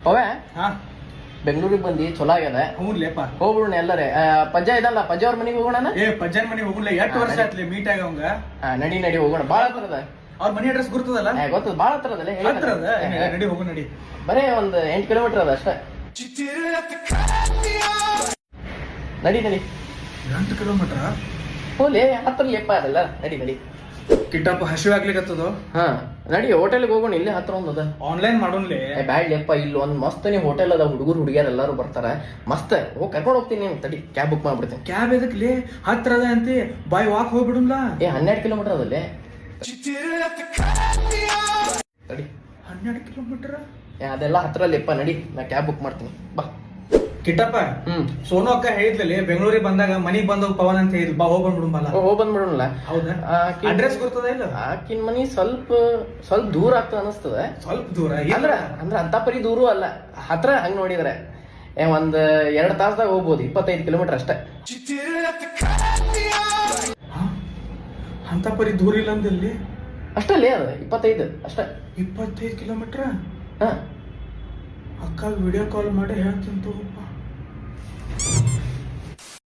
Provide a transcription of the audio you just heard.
ಅವೇ ಹಾ ಬೆಂಗಳೂರಿಗೆ ಬಂದು ಚಲೋ ಆಗ್ಯದ. ಹ್ಞೂನ್ಲೇಪ ಹೋಗ್ಬಿಡೋಣ ಎಲ್ಲರೇ. ಪಜ್ಜ ಇದಲ್ಲ, ಪಜ್ಜ ಅವ್ರ ಮನೆಗೆ ಹೋಗೋಣ. ಪಜ್ಜನ್ ಮನೆ ಹೋಗ್ಲ 8 ವರ್ಷ ಆತ್ಲಿ ಮೀಟ್ ಆಗ ಅವಂಗ. ನಡಿ ಹೋಗೋಣ. ಬಾಳ ಹತ್ರದ ಅವ್ರ ಮನೆ ಅಡ್ರೆಸ್ ಗುರ್ತದಲ್ಲ? ಗೊತ್ತದ, ಬಾಳ ಹತ್ರದ. ನಡಿ ಹೋಗು ನಡಿ. ಬರೇ ಒಂದ್ 8 ಕಿಲೋಮೀಟರ್ ಅದ ಅಷ್ಟೇ. ನಡಿ 8 ಕಿಲೋಮೀಟರ್ ಹೋಲಿ ಹತ್ರ ಲೆಪ್ಪ ಅದಲ್ಲ. ನಡಿ ಕಿಟ್ಟಪ್ಪ ಹಸಿವಾಗ್ಲಿಕತ್ತದ. ಹಾ ನಡಿ ಹೋಟೆಲ್ಗೆ ಹೋಗೋಣ. ಇಲ್ಲೇ ಹತ್ರ ಒಂದದ. ಆನ್ಲೈನ್ ಮಾಡೋನ್ಲಿ. ಬ್ಯಾಡ್ ಲೆಪ್ಪ, ಇಲ್ಲಿ ಒಂದ್ ಮಸ್ತ್ ನೀವು ಹೋಟೆಲ್ ಅದ. ಹುಡುಗಿಯರ್ ಎಲ್ಲಾರು ಬರ್ತಾರ. ಮಸ್ತ್ ಹೋಗಿ ಕರ್ಕೊಂಡು ಹೋಗ್ತೀನಿ. ತಡಿ ಕ್ಯಾಬ್ ಬುಕ್ ಮಾಡ್ಬಿಡ್ತೀನಿ. ಕ್ಯಾಬ್ ಎದಕ್ಲಿ? ಹತ್ರ ಅದ ಅಂತಿ ಬಾಯ್ ವಾಕ್ ಹೋಗ್ಬಿಡುನ್ಲ. 12 ಕಿಲೋಮೀಟರ್ ಅದಲ್ಲೇ. ತಡಿ 12 ಕಿಲೋಮೀಟರ್ ಅದೆಲ್ಲ ಹತ್ರ ಲೆಪ್ಪ. ನಡಿ ನಾ ಕ್ಯಾಬ್ ಬುಕ್ ಮಾಡ್ತೀನಿ. ಬಾ ಕಿಟ್ಟಪ್ಪ. ಸೋನು ಅಕ್ಕ ಹೇಳಿದ್ಲಲ್ಲಿ ಬೆಂಗಳೂರಿಗೆ ಬಂದಾಗ ಮನಿಗ್ ಬಂದೋಗ್ ಪವನ್ ಅಂತ ಹೇಳಿದ್ಲು. ಬಾ ಹೋಗ್ ಬಂದ್ಬಿಡುಂಬಲ್ಲ. ಹೋಗ್ ಬಂದ್ಬಿಡೋಣ. ಹೌದಾ? ಅಡ್ರೆಸ್ ಗೊತ್ತದ ಇಲ್ಲ? ಆಕಿನ್ ಮನಿ ಸ್ವಲ್ಪ ದೂರ ಆಗ್ತದ ಅನಿಸ್ತದ. ಸ್ವಲ್ಪ ದೂರ ಅಂದ್ರ ಅಂತ ಪರಿ ದೂರ ಅಲ್ಲ, ಹತ್ರ. ಹಂಗ ನೋಡಿದ್ರೆ ಒಂದ್ 2 ತಾಸದಾಗ ಹೋಗ್ಬೋದು. 25 ಕಿಲೋಮೀಟರ್ ಅಷ್ಟೇ. ಅಂತ ಪರಿ ದೂರ ಇಲ್ಲ ಅಂದಲ್ಲಿ ಅಷ್ಟಲ್ಲೇ ಅದು 25 ಅಷ್ಟೇ. 25 ಕಿಲೋಮೀಟರ್. ಹಾ ಅಕ್ಕ ವಿಡಿಯೋ ಕಾಲ್ ಮಾಡಿ ಹೇಳ್ತೀನಿ ತಗೋಪ್ಪ.